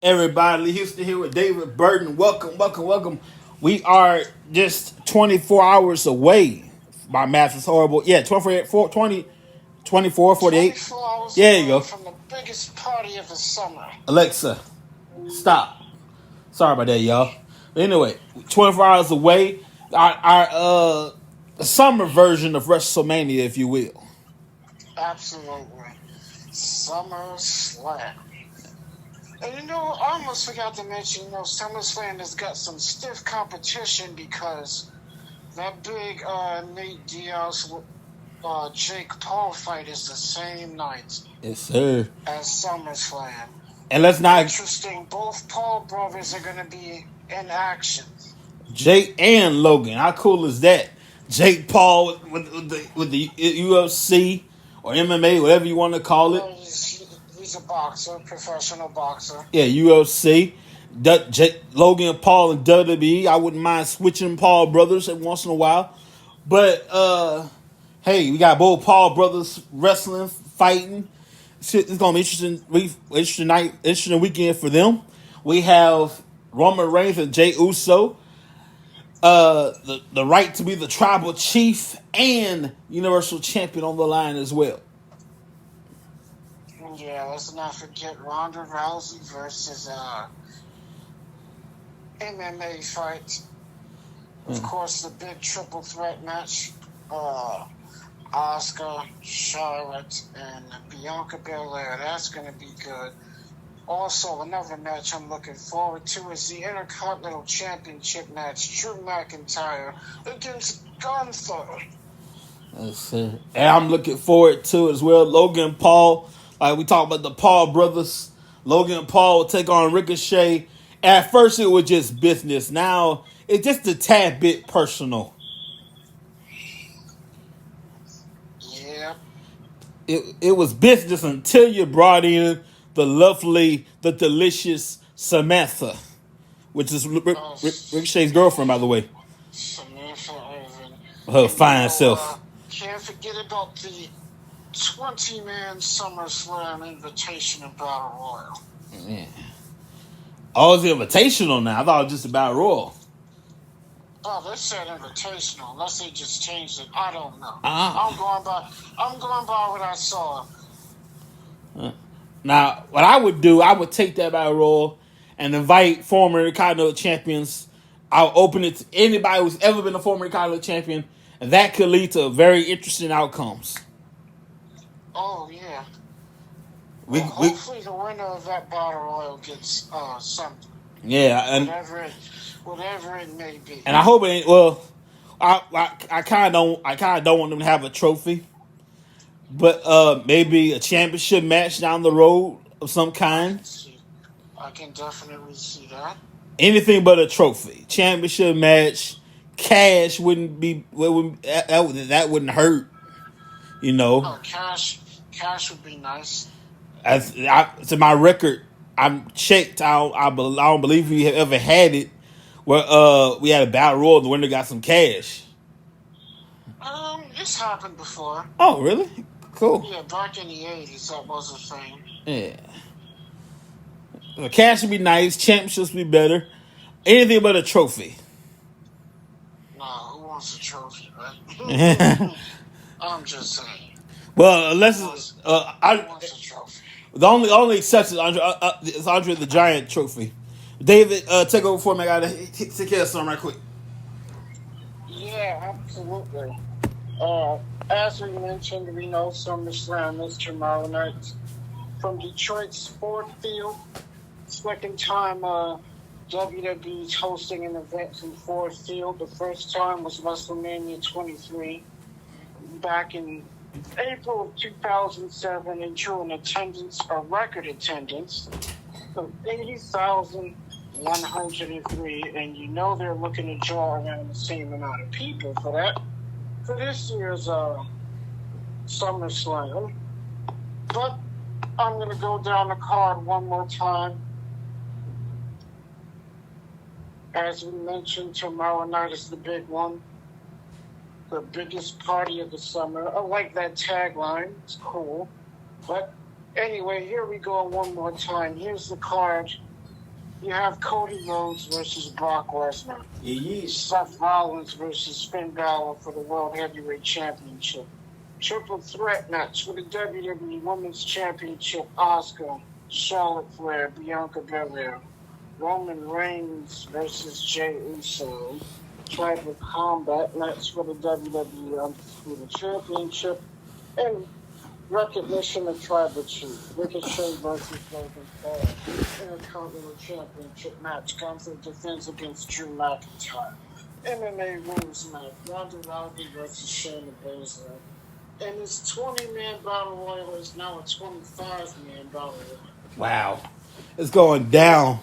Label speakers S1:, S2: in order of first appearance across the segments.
S1: Everybody, Houston here with David Burton. Welcome, welcome, welcome. We are just 24 hours away. My math is horrible. Yeah, 24, 48.
S2: 24 hours
S1: There you
S2: away
S1: go.
S2: from the biggest party of the summer.
S1: Alexa, stop. Sorry about that, y'all. But anyway, 24 hours away. Our summer version of WrestleMania, if you will.
S2: Absolutely. SummerSlam. And I almost forgot to mention, SummerSlam has got some stiff competition because that big Nate Diaz Jake Paul fight is the same night
S1: Yes, sir.
S2: as SummerSlam.
S1: And let's not.
S2: Interesting, both Paul brothers are going to be in action.
S1: Jake and Logan. How cool is that? Jake Paul with the UFC or MMA, whatever you want to call it.
S2: He's a boxer, professional boxer.
S1: Yeah, UFC. Logan Paul and WWE. I wouldn't mind switching Paul brothers every once in a while. But hey, we got both Paul brothers wrestling, fighting. It's gonna be interesting night, interesting weekend for them. We have Roman Reigns and Jey Uso. The right to be the tribal chief and universal champion on the line as well.
S2: Yeah, let's not forget Ronda Rousey versus MMA fight. Of course, the big triple threat match. Asuka, Charlotte, and Bianca Belair. That's going to be good. Also, another match I'm looking forward to is the Intercontinental Championship match. Drew McIntyre against Gunther.
S1: Yes, sir. And I'm looking forward to it as well. Logan Paul, like we talked about the Paul brothers. Logan Paul will take on Ricochet. At first, it was just business. Now, it's just a tad bit personal.
S2: Yeah.
S1: It was business until you brought in the lovely, the delicious Samantha, which is Ricochet's girlfriend, by the way.
S2: Samantha Irvin.
S1: Her fine self.
S2: Can't forget about the 20-man SummerSlam Invitation and Battle Royal.
S1: Yeah. Oh, it's invitational now. I thought it was just about Royal.
S2: Oh, they said invitational, unless they just changed it. I don't know. I'm going by what I saw.
S1: Now, what I would do, I would take that Battle Royal and invite former Intercontinental champions. I'll open it to anybody who's ever been a former Intercontinental champion, and that could lead to very interesting outcomes.
S2: Oh, yeah. Hopefully the winner of that Battle Royal gets something.
S1: Yeah, and
S2: whatever it may be.
S1: And I hope it ain't. Well, I kind of don't want them to have a trophy, but maybe a championship match down the road of some kind.
S2: I can definitely see that.
S1: Anything but a trophy, championship match, cash wouldn't be. That wouldn't hurt,
S2: Oh, cash would be nice.
S1: To my record, I'm checked. I don't believe we have ever had it where we had a battle royal and the winner got some cash.
S2: It's happened before.
S1: Oh, really? Cool.
S2: Yeah, back in the 80s, that was a thing.
S1: Yeah. The cash would be nice. Championships would be better. Anything but a trophy.
S2: Nah, who wants a trophy, right? I'm just saying.
S1: Well, unless
S2: who wants a trophy?
S1: The only exception is Andre the Giant trophy. David, take over for me. I gotta take care of something right quick.
S2: Yeah, absolutely. As we mentioned, we know SummerSlam is tomorrow night from Detroit's Ford Field. Second time WWE's hosting an event in Ford Field. The first time was WrestleMania 23 back in April of 2007, and drew an attendance, a record attendance of 80,103, and they're looking to draw around the same amount of people for that. For this year's SummerSlam. But I'm going to go down the card one more time. As we mentioned, tomorrow night is the big one. The biggest party of the summer. I like that tagline. It's cool. But anyway, here we go one more time. Here's the card You have Cody Rhodes versus Brock Lesnar.
S1: Yeah.
S2: Seth Rollins versus Finn Balor for the World Heavyweight Championship. Triple threat match for the WWE Women's Championship. Asuka, Charlotte Flair, Bianca Belair. Roman Reigns versus Jey Uso. Tribal combat match for the WWE Undisputed Championship. And recognition of Tribal Chief. Ricochet versus Logan Paul. Intercontinental Championship match. Gunther defends against Drew McIntyre. MMA rules match. Ronda Rousey versus Shayna Baszler. And this 20-man battle royal is now a 25-man battle royal.
S1: Wow. It's going down.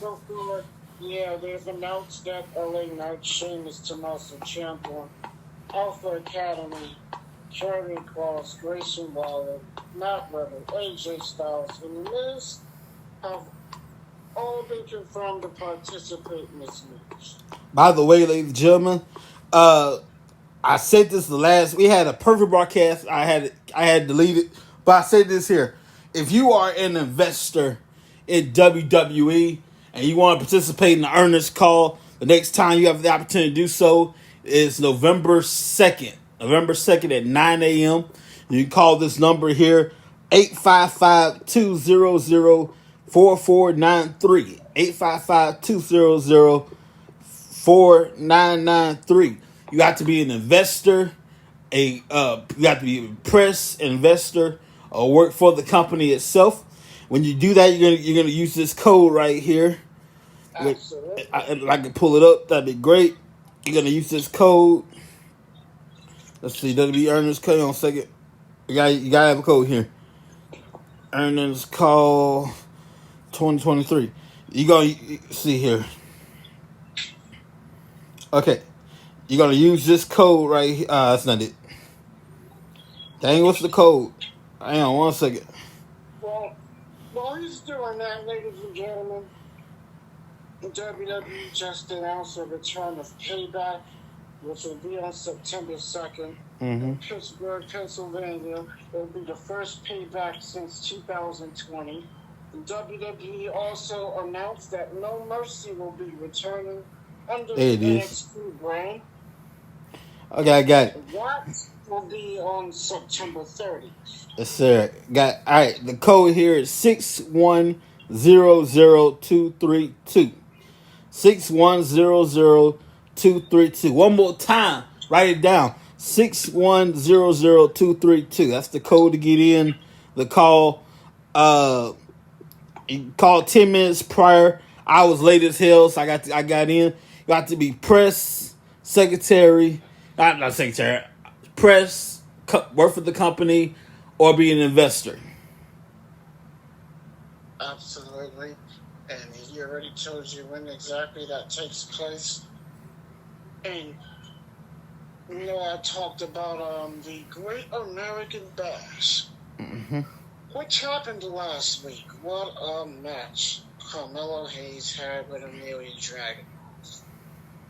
S2: Yeah, they've announced that LA Knight, Sheamus, Tommaso Ciampa, Alpha Academy, Karrion Kross, Grayson Waller, Matt Riddle, AJ Styles, and Miz have all been confirmed to participate in this match.
S1: By the way, ladies and gentlemen, I said this the last. We had a perfect broadcast. I had deleted, but I said this here: if you are an investor in WWE and you want to participate in the earnings call, the next time you have the opportunity to do so is November 2nd. November 2nd at 9 a.m. You can call this number here, 855-200-4493. 855-200-4993. You have to be an investor, you have to be a press investor, or work for the company itself. When you do that, you're gonna use this code right here.
S2: Absolutely.
S1: If I can pull it up, that'd be great. You're gonna use this code. Let's see, WWE earnings code. On a second, you gotta have a code here. Earnings call 2023. You gonna see here. Okay. You're going to use this code right here. That's not it. Dang, what's the code? Hang on 1 second.
S2: Well, while he's doing that, ladies and gentlemen, WWE just announced a return of Payback, which will be on September 2nd in Pittsburgh, Pennsylvania. It will be the first Payback since 2020. WWE also announced that No Mercy will be returning under the NXT brand.
S1: Okay, I got it.
S2: That will be on September 30th.
S1: Yes, sir. All right. The code here is 6100232. 6100232. One more time. Write it down. 6100232. That's the code to get in the call. You call 10 minutes prior. I was late as hell, so I got in. You have to be press secretary. Not secretary, press, work for the company, or be an investor.
S2: Absolutely. And he already told you when exactly that takes place. And, I talked about the Great American Bash, which happened last week. What a match Carmelo Hayes had with Amelia Dragon.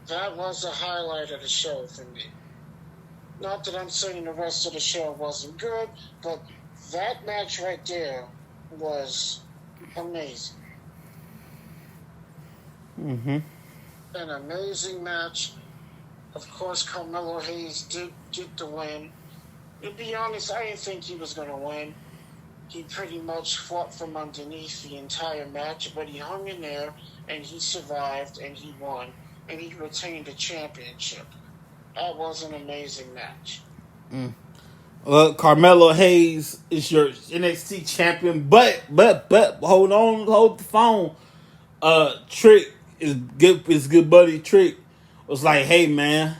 S2: That was the highlight of the show for me. Not that I'm saying the rest of the show wasn't good, but that match right there was amazing. An amazing match. Of course, Carmelo Hayes did get the win. To be honest, I didn't think he was going to win. He pretty much fought from underneath the entire match, but he hung in there, and he survived, and he won, and he retained the championship. That was an amazing match.
S1: Well, Carmelo Hayes is your NXT champion, but hold the phone. Trick is good. His good buddy Trick was like, "Hey man,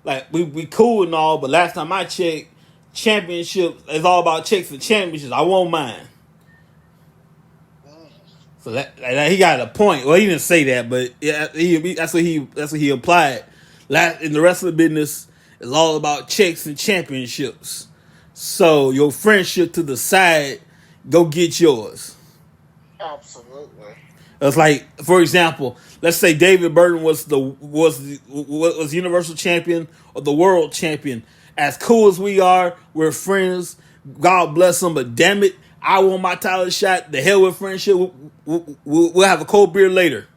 S1: like we cool and all, but last time I checked, championship is all about checks and championships. I won't mind." So that he got a point. Well, he didn't say that, but yeah, that's what he applied. In the wrestling business, it's all about checks and championships. So your friendship to the side, go get yours.
S2: Absolutely.
S1: It's like, for example, let's say David Burton was Universal Champion or the World Champion. As cool as we are, we're friends. God bless him, but damn it, I want my title shot. The hell with friendship. We'll have a cold beer later.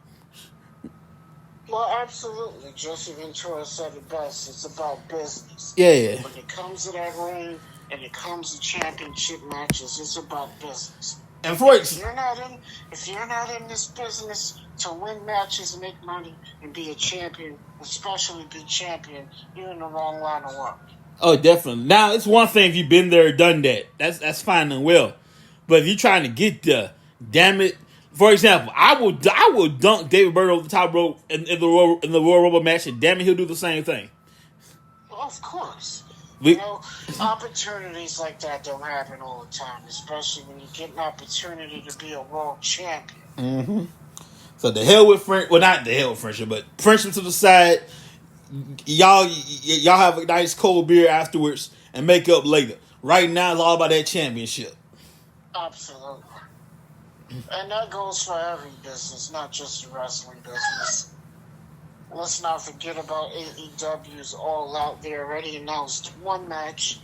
S2: Well, absolutely. Jesse Ventura said it best. It's about business.
S1: Yeah.
S2: When it comes to that ring and it comes to championship matches, it's about business.
S1: And for
S2: If you're not in this business to win matches, and make money, and be a champion, especially be champion, you're in the wrong line of work.
S1: Oh, definitely. Now it's one thing if you've been there, done that. That's fine and well. But if you're trying to get there, damn it. For example, I will dunk David Bird over the top rope in the Royal Rumble match, and damn it, he'll do the same thing.
S2: Well, of course.
S1: We,
S2: Opportunities like that don't happen all the time, especially when you get an opportunity to be a world champion.
S1: mm-hmm. So the hell with friendship. Well, not the hell with friendship, but friendship to the side. Y'all have a nice cold beer afterwards and make up later. Right now, it's all about that championship.
S2: Absolutely. And that goes for every business, not just the wrestling business. Let's not forget about AEW's All Out. They already announced one match.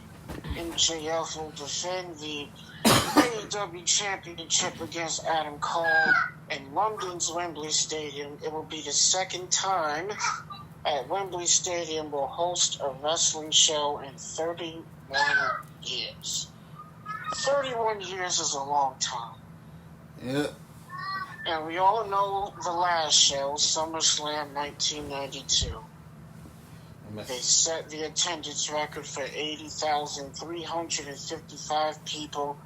S2: MJF will defend the AEW Championship against Adam Cole in London's Wembley Stadium. It will be the second time at Wembley Stadium will host a wrestling show in 31 years. 31 years is a long time.
S1: Yeah.
S2: And we all know the last show, SummerSlam 1992. They set the attendance record for 80,355 people.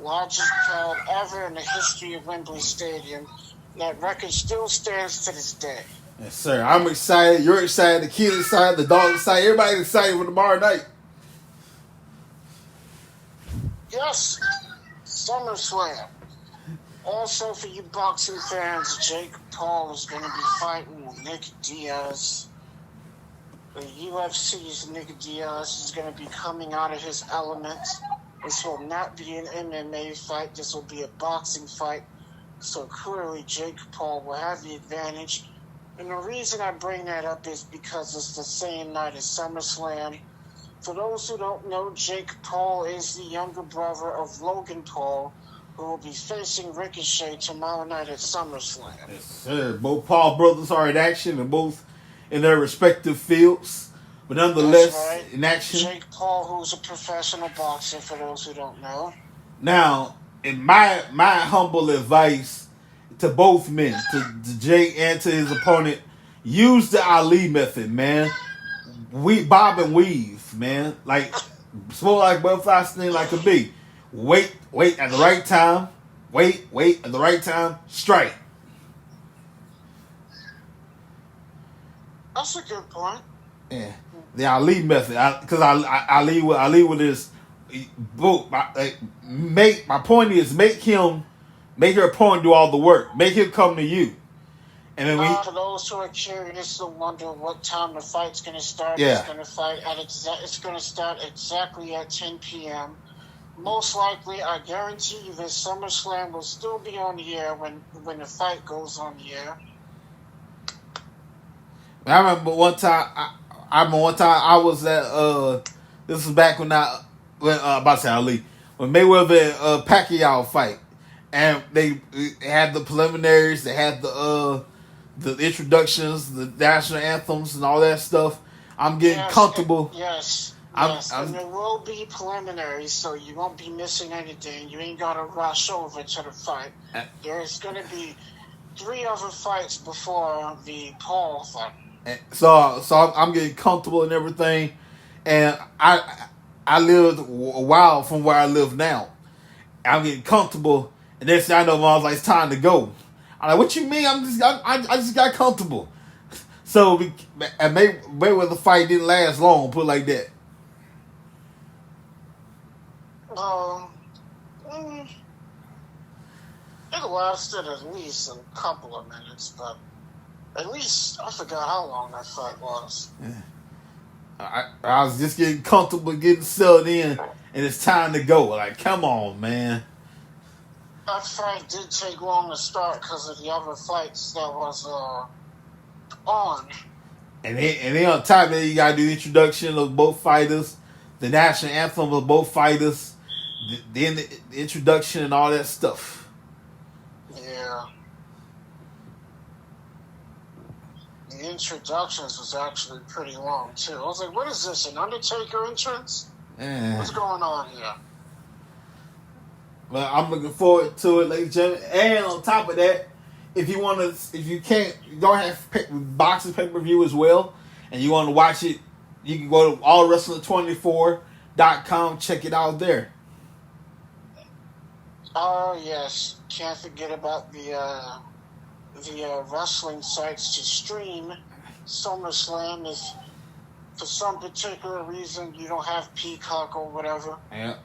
S2: Largest crowd ever in the history of Wembley Stadium. That record still stands to this day.
S1: Yes, sir. I'm excited. You're excited. The kid's excited. The dog's excited. Everybody's excited for tomorrow night.
S2: Yes, SummerSlam. Also, for you boxing fans, Jake Paul is going to be fighting Nick Diaz. The UFC's Nick Diaz is going to be coming out of his element. This will not be an MMA fight. This will be a boxing fight. So clearly, Jake Paul will have the advantage. And the reason I bring that up is because it's the same night as SummerSlam. For those who don't know, Jake Paul is the younger brother of Logan Paul, who will be facing Ricochet tomorrow night at SummerSlam.
S1: Yes, sir. Both Paul brothers are in action, and both in their respective fields, but nonetheless
S2: right.
S1: in action.
S2: Jake Paul, who's a professional boxer, for those who don't know.
S1: Now, in my humble advice to both men, to Jake and to his opponent, use the Ali method, man. Bob and weave, man. Like small like butterfly, sting like a bee. Wait at the right time. Wait at the right time. Strike.
S2: That's a good point.
S1: Yeah, the Ali method. Because Ali with this. My point is make your opponent do all the work. Make him come to you. And then
S2: for those who are curious to wonder what time the fight's going to start,
S1: yeah.
S2: It's going to start exactly at 10 p.m. Most likely, I guarantee you that SummerSlam will still be on the air when the fight goes on the air.
S1: I remember one time I was at this was back when about to say Ali, when Mayweather and Pacquiao fight, and they had the preliminaries, they had the introductions, the national anthems, and all that stuff. I'm getting comfortable.
S2: Yes. And there will be preliminaries, so you won't be missing anything. You ain't got to rush over to the fight. There's going to be 3 other fights before the Paul fight.
S1: So I'm getting comfortable and everything, and I lived a while from where I live now. I'm getting comfortable, and next thing I know, I was like, it's time to go. I'm like, what you mean? I just got comfortable. So Mayweather fight didn't last long. Put it like that.
S2: It lasted at least a couple of minutes, but at least I forgot how long that fight was.
S1: Yeah. I was just getting comfortable, getting settled in, and it's time to go. Like, come on, man.
S2: That fight did take long to start because of the other fights that was on. And
S1: then on top of that, you gotta do the introduction of both fighters, the national anthem of both fighters, then the introduction and all that stuff.
S2: Yeah. the introductions was actually pretty long too. I was like, "What is this? An Undertaker entrance? What's going on here?"
S1: But I'm looking forward to it, ladies and gentlemen. And on top of that, if you don't have boxing pay-per-view as well, and you want to watch it, you can go to allwrestling24.com. Check it out there.
S2: Oh yes, can't forget about the wrestling sites to stream SummerSlam. If for some particular reason you don't have Peacock or whatever,
S1: Yeah.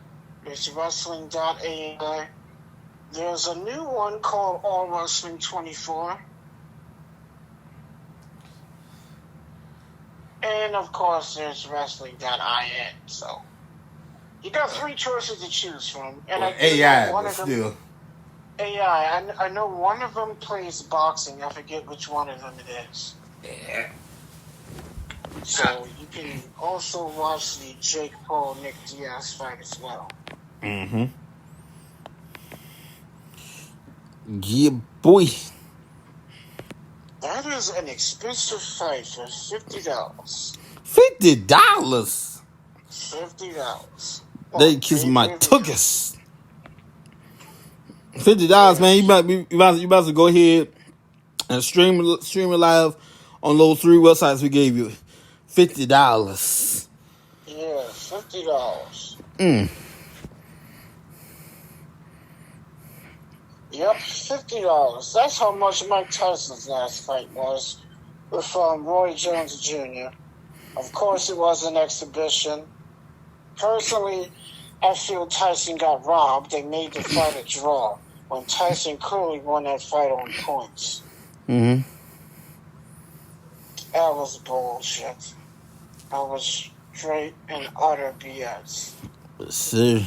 S2: it's wrestling.ai. There's a new one called All Wrestling 24. And of course there's wrestling.in. So you got 3 choices to choose from. And
S1: well, AI, but still.
S2: AI. I know one of them plays boxing. I forget which one of them it is.
S1: Yeah.
S2: So you can also watch the Jake Paul Nick Diaz fight as well.
S1: Mm-hmm. Yeah, boy.
S2: That is an expensive fight for $50.
S1: $50.
S2: $50.
S1: They kiss my tuchus. $50, man. You about to go ahead and stream it live on those 3 websites we gave you. $50.
S2: Yeah, $50. Yep, $50. That's how much Mike Tyson's last fight was with Roy Jones Jr. Of course, it was an exhibition. Personally, I feel Tyson got robbed. They made the fight a draw when Tyson clearly won that fight on points.
S1: Mm-hmm.
S2: That was bullshit. That was straight and utter BS.
S1: Sir.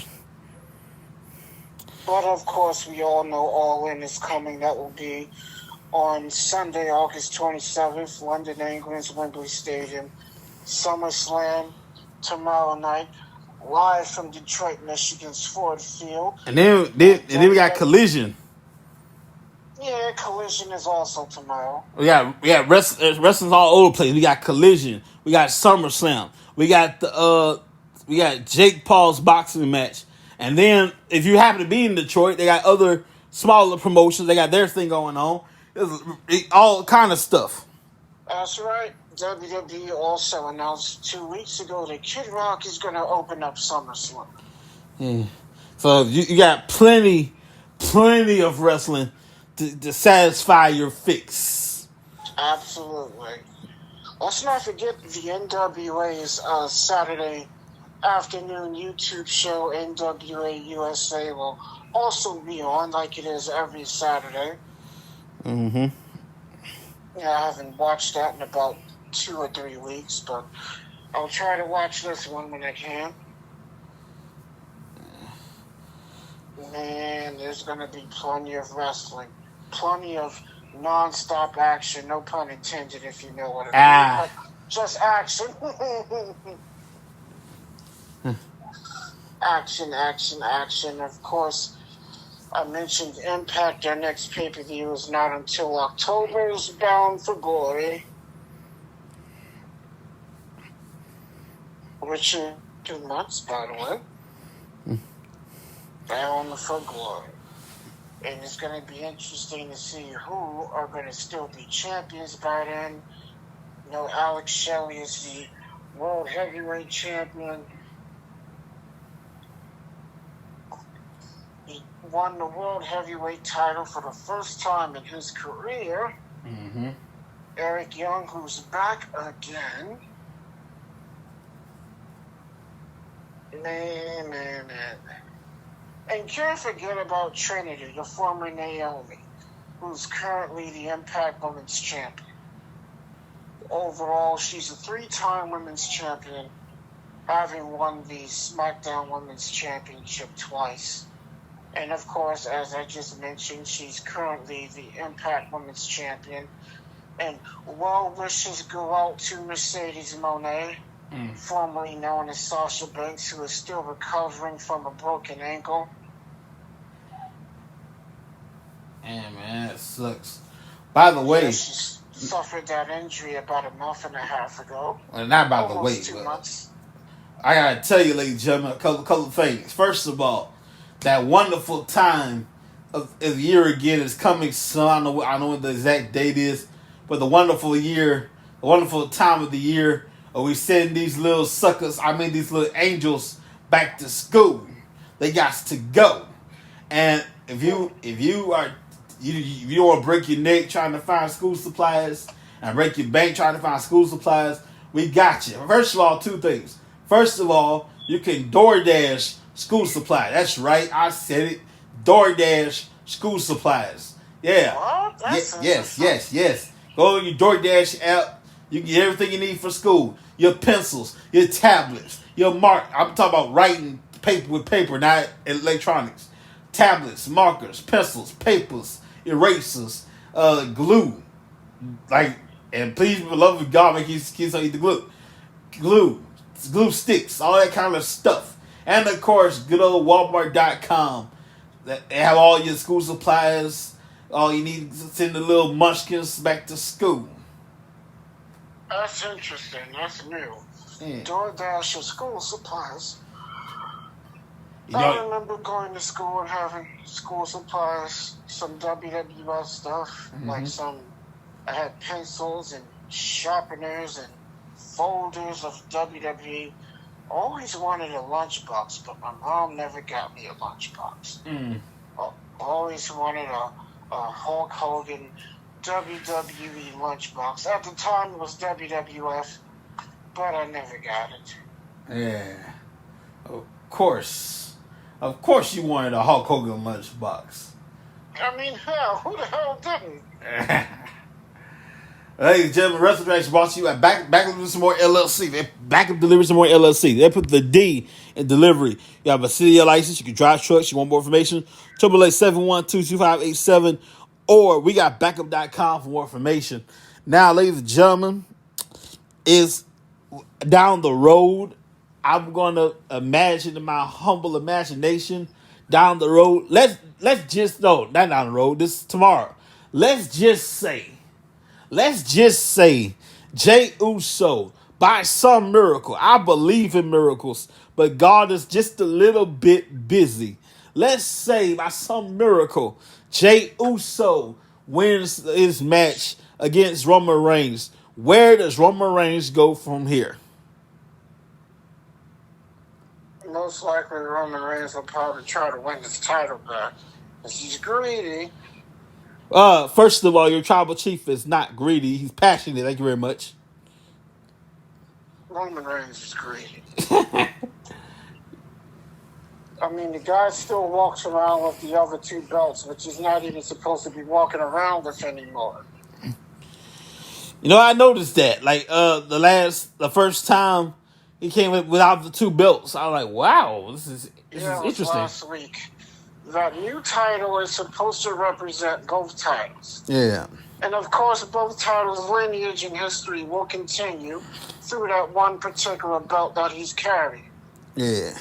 S2: But of course, we all know All In is coming. That will be on Sunday, August 27th, London, England's Wembley Stadium. SummerSlam tomorrow night, live from Detroit, Michigan's Ford Field.
S1: And then we got Collision.
S2: Yeah, Collision is also tomorrow.
S1: We got wrestling's all over the place. We got Collision. We got SummerSlam. We got Jake Paul's boxing match. And then if you happen to be in Detroit, they got other smaller promotions. They got their thing going on. All kind of stuff.
S2: That's right. WWE also announced 2 weeks ago that Kid Rock is going to open up SummerSlam.
S1: Yeah. So you got plenty of wrestling to satisfy your fix.
S2: Absolutely. Let's not forget the NWA's Saturday afternoon YouTube show, NWA USA, will also be on like it is every Saturday.
S1: Mm-hmm.
S2: Yeah, I haven't watched that in about 2 or 3 weeks, but I'll try to watch this one when I can. Man, there's going to be plenty of wrestling. Plenty of non-stop action, no pun intended if you know what I mean. Just action. Action. Of course, I mentioned Impact. Their next pay-per-view is not until October's Bound for Glory, which is 2 months, by the way. Bound for Glory. And it's going to be interesting to see who are going to still be champions by then. You know, Alex Shelley is the World Heavyweight Champion. He won the World Heavyweight title for the first time in his career.
S1: Mm-hmm.
S2: Eric Young, who's back again. Man. And can't forget about Trinity, the former Naomi, who's currently the Impact Women's Champion. Overall, she's a 3-time Women's Champion, having won the SmackDown Women's Championship twice. And of course, as I just mentioned, she's currently the Impact Women's Champion. And well wishes go out to Mercedes Moné, formerly known as Sasha Banks, who is still recovering from a broken ankle.
S1: Man, that sucks. By the way,
S2: she's suffered that injury about a month and a half ago.
S1: Well, not about the
S2: Almost
S1: weight,
S2: 2 months.
S1: I gotta tell you, ladies and gentlemen, a couple of things. First of all, that wonderful time of the year again is coming soon. I know what the exact date is, but the wonderful time of the year, we send these little suckers, these little angels back to school. They got to go. And if you want to break your neck trying to find school supplies and break your bank trying to find school supplies, we got you. First of all, two things. First of all, you can DoorDash school supply. That's right, I said it. DoorDash school supplies. Yeah.
S2: What?
S1: Yes. Go to your DoorDash app. You can get everything you need for school. Your pencils, your tablets, your mark. I'm talking about writing paper with paper, not electronics. Tablets, markers, pencils, papers, erasers, glue. And please, for the love of God, make these kids don't eat the glue sticks, all that kind of stuff. And of course, good old Walmart.com. They have all your school supplies. All you need to send the little munchkins back to school.
S2: That's interesting. That's new.
S1: Yeah.
S2: DoorDash your school supplies.
S1: You know,
S2: I remember going to school and having school supplies, some WWF stuff, I had pencils and sharpeners and folders of WWE. Always wanted a lunchbox, but my mom never got me a lunchbox. Always wanted a Hulk Hogan WWE lunchbox. At the time, it was WWF, but I never got it.
S1: Yeah. Of course you wanted a Hulk Hogan lunchbox.
S2: I mean, hell, who the hell didn't?
S1: Ladies and gentlemen, Wrestling Reaction brought to you at Back Up Some More LLC. They Back Up Delivery Some More LLC. They put the D in delivery. You have a city license. You can drive trucks. You want more information? 888-712-2587. Or we got backup.com for more information. Now, ladies and gentlemen, is down the road. I'm going to imagine in my humble imagination down the road. Let's just, no, not down the road. This is tomorrow. Let's just say Jey Uso, by some miracle, I believe in miracles, but God is just a little bit busy. Let's say by some miracle, Jey Uso wins his match against Roman Reigns. Where does Roman Reigns go from here?
S2: Most likely Roman Reigns will probably try to win his title back. Because he's greedy.
S1: First of all, your tribal chief is not greedy. He's passionate. Thank you very much.
S2: Roman Reigns is greedy. I mean, the guy still walks around with the other two belts, which he's not even supposed to be walking around with anymore.
S1: You know, I noticed that. Like, the first time he came without the two belts, I was like, wow, this is interesting.
S2: Last week. That new title is supposed to represent both titles.
S1: Yeah.
S2: And of course, both titles' lineage and history will continue through that one particular belt that he's carrying.
S1: Yeah.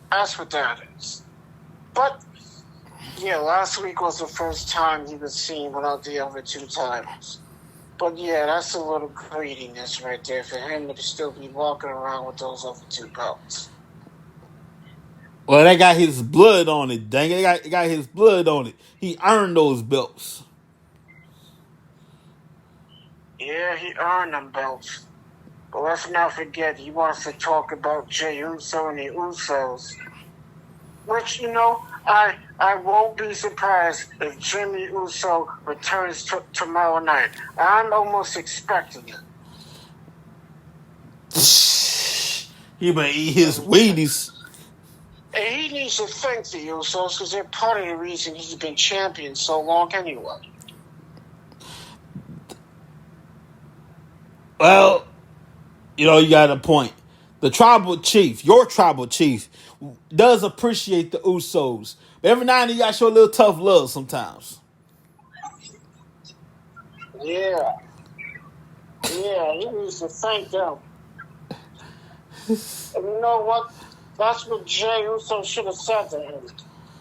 S2: That's what that is. But, yeah, last week was the first time he was seen without the other two titles. But, yeah, that's a little greediness right there for him to still be walking around with those other two belts.
S1: Well, that got his blood on it, dang it. It got his blood on it. He earned those belts.
S2: Yeah, he earned them belts. But let's not forget, he wants to talk about Jey Uso and the Usos. Which, you know, I won't be surprised if Jimmy Uso returns tomorrow night. I'm almost expecting it.
S1: He better eat his Wheaties.
S2: And he needs to thank the Usos because they're part of the reason he's been champion so long anyway.
S1: Well, you know, you got a point. The tribal chief, your tribal chief, does appreciate the Usos. But every now and then you got to show a little tough love sometimes.
S2: Yeah. Yeah, he needs to thank them. And you know what? That's what Jey Uso should have said to him.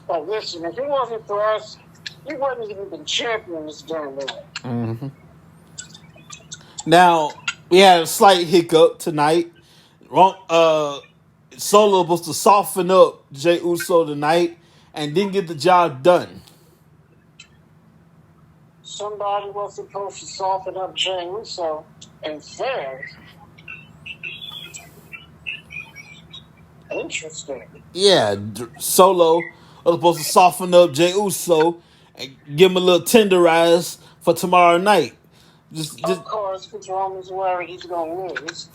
S2: Like, listen, if it wasn't for us, He wasn't even the champion this damn way.
S1: Mm-hmm. Now, we had a slight hiccup tonight. Solo was supposed to soften up Jey Uso tonight and didn't get the job done.
S2: Somebody was supposed to soften up Jey Uso and failed. Interesting.
S1: Yeah, Solo was supposed to soften up Jey Uso and give him a little tenderize for tomorrow night.
S2: Of course, because Roman's worried he's going to lose.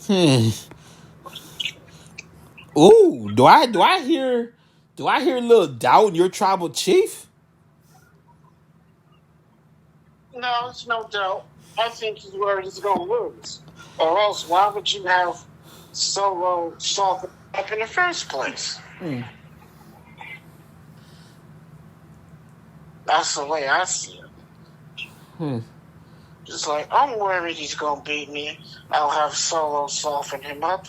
S1: Ooh, do I hear a little doubt in your tribal chief?
S2: No, it's no doubt. I think he's worried he's going to lose. Or else, why would you have Solo soften up in the first place? That's the way I see it. Just like, I'm worried he's going to beat me. I'll have Solo soften him up.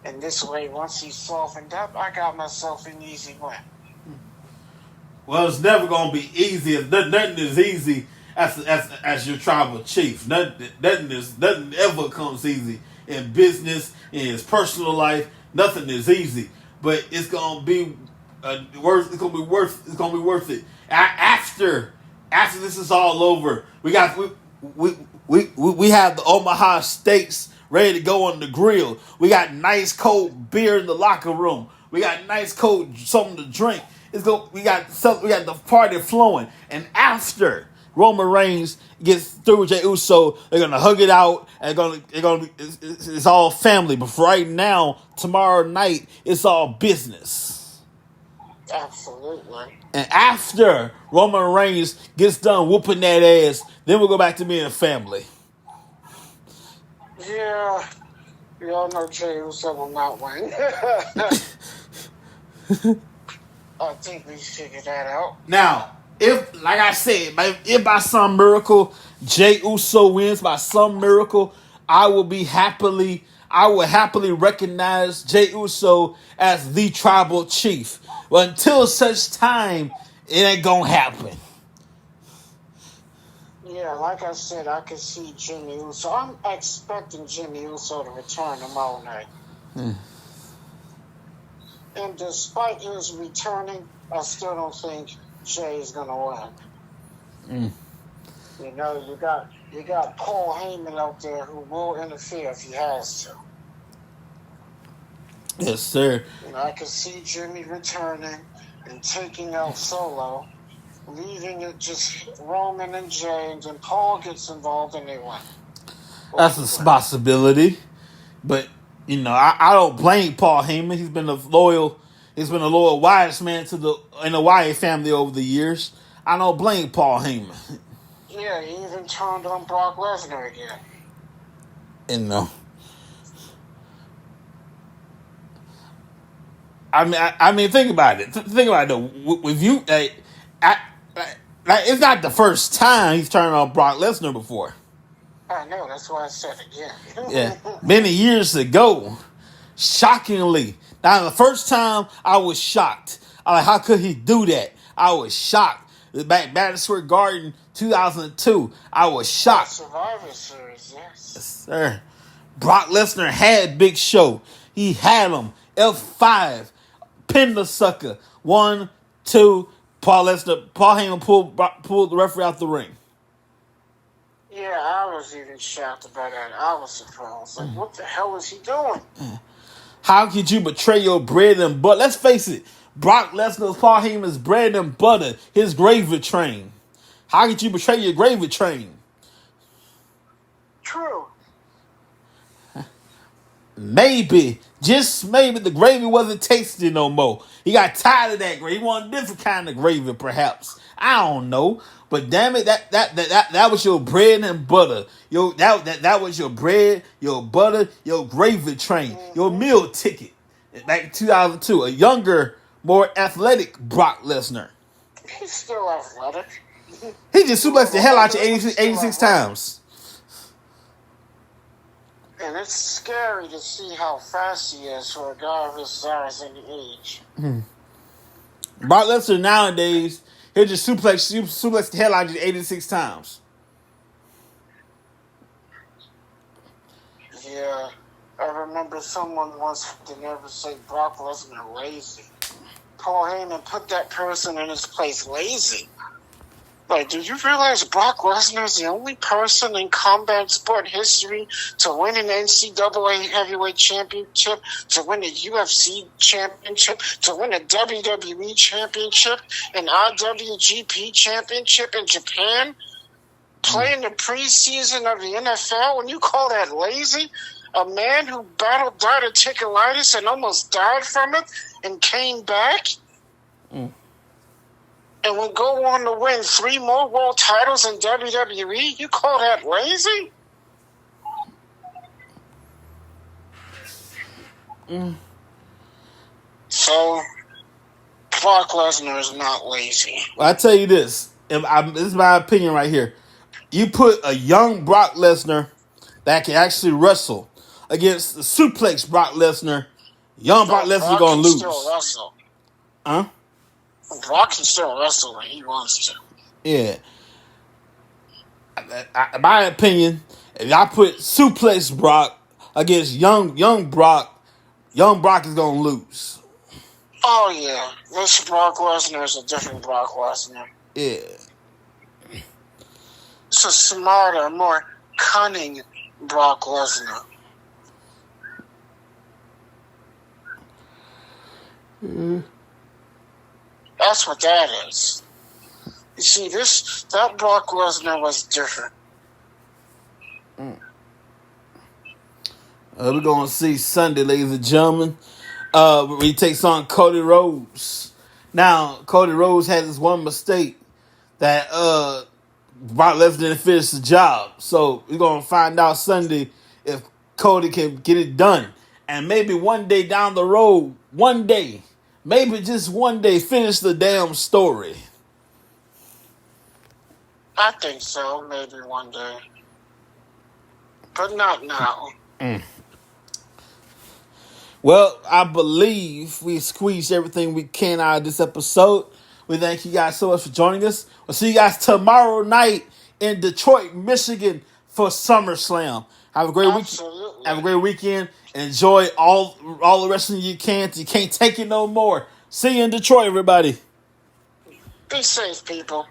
S2: And this way, once he's softened up, I got myself an easy win.
S1: Well, it's never going to be easy. Nothing is easy as your tribal chief. Nothing ever comes easy in business, in his personal life. Nothing is easy. But it's going to be worth. It's going to be worth. It's going to be worth it. After this is all over, we have the Omaha Steaks ready to go on the grill. We got nice cold beer in the locker room. We got nice cold something to drink. We got the party flowing. And after Roman Reigns gets through with Jey Uso, they're gonna hug it out and it's all family. But for right now, tomorrow night, it's all business.
S2: Absolutely.
S1: And after Roman Reigns gets done whooping that ass, then we'll go back to being a family.
S2: Yeah, we all know Jey Uso will not win. I think we figured that out.
S1: Now, if, like I said, if by some miracle Jey Uso wins by some miracle, I will happily recognize Jey Uso as the tribal chief. But until such time, it ain't gonna happen.
S2: Yeah, like I said, I can see Jimmy Uso. I'm expecting Jimmy Uso to return tomorrow night. And despite his returning, I still don't think Jay's gonna win. You know, you got Paul Heyman out there who will interfere if he has to.
S1: Yes, sir.
S2: You know, I can see Jimmy returning and taking out Solo, leaving it just Roman and James, and Paul gets involved and they win.
S1: That's a possibility. But, you know, I don't blame Paul Heyman. He's been a loyal Wyatt man in the Wyatt family over the years. I don't blame Paul Heyman.
S2: Yeah, he even turned on Brock Lesnar again.
S1: And I mean, think about it. Think about it though. With you, it's not the first time he's turned on Brock Lesnar before.
S2: I know, that's why I said again.
S1: Yeah, many years ago, shockingly. Now, the first time I was shocked. I'm like, how could he do that? I was shocked. Back Madison Square Garden, 2002. I was shocked.
S2: Survivor Series, yes.
S1: Yes, sir. Brock Lesnar had Big Show. He had him. F5. Pin the sucker. 1, 2. Paul Heyman pulled the referee out the ring.
S2: Yeah, I was even shocked about that. I was surprised. Like, what the hell is he doing?
S1: How could you betray your bread and butter? Let's face it. Brock Lesnar's Paul Heyman's bread and butter. His gravy train. How could you betray your gravy train?
S2: True.
S1: Maybe, just maybe, the gravy wasn't tasty no more. He got tired of that gravy. He wanted a different kind of gravy, perhaps. I don't know. But damn it, that was your bread and butter. That was your bread, your butter, your gravy train, your meal ticket. Back in 2002, a younger, more athletic Brock Lesnar.
S2: He's still athletic.
S1: He just suplexed the hell out you 86 times.
S2: And it's scary to see how fast he is for a guy of his size and age.
S1: Brock Lesnar nowadays He'll just suplex the headline just 86 times.
S2: Yeah. I remember someone once to never say Brock Lesnar lazy. Paul Heyman put that person in his place lazy. Like, do you realize Brock Lesnar is the only person in combat sport history to win an NCAA heavyweight championship, to win a UFC championship, to win a WWE championship, an IWGP championship in Japan, play in the preseason of the NFL? When you call that lazy? A man who battled diverticulitis and almost died from it and came back? And will go on to win 3 more world titles in WWE? You call that lazy? So, Brock Lesnar is not lazy.
S1: Well, I tell you this. This is my opinion right here. You put a young Brock Lesnar that can actually wrestle against the suplex Brock Lesnar, Brock Lesnar going to lose.
S2: Still wrestle.
S1: Huh?
S2: Brock can still wrestle when he wants to.
S1: Yeah. In my opinion, if I put suplex Brock against young Brock is going to lose.
S2: Oh, yeah. This Brock Lesnar is a different Brock Lesnar.
S1: Yeah.
S2: It's a smarter, more cunning Brock Lesnar. That's what that is. You see, that Brock Lesnar was different.
S1: We're going to see Sunday, ladies and gentlemen. When he takes on Cody Rhodes. Now, Cody Rhodes had this one mistake that Brock Lesnar didn't finish the job. So we're going to find out Sunday if Cody can get it done. And maybe one day down the road, maybe just one day, finish the damn story.
S2: I think so, maybe one day. But not now.
S1: Well, I believe we squeezed everything we can out of this episode. We thank you guys so much for joining us. We'll see you guys tomorrow night in Detroit, Michigan for SummerSlam. Have a great weekend. Have a great weekend. Enjoy all the wrestling you can. You can't take it no more. See you in Detroit, everybody.
S2: Be safe, people.